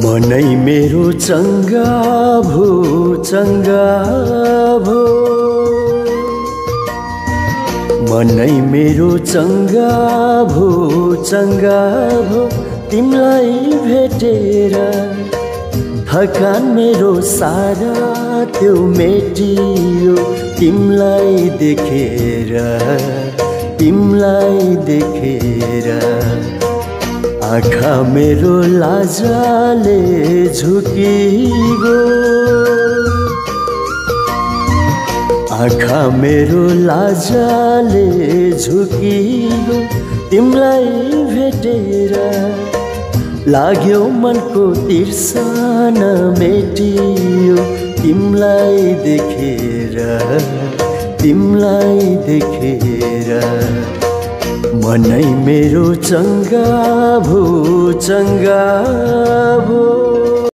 मनै मेरो चङ्गा भो मनै मेरो चङ्गा भो तिमलाई भेटेर थकान मेरो सारा त्यो मेटियो तिमलाई देखेर आँखा मेरो लाजले झुकिगो आँखा मेरो लाजले झुकिगो तिमलाई भेटेर लाग्यो मनको तिर्सन मेटियो तिमलाई देखेर मनै मेरो चङ्गा भो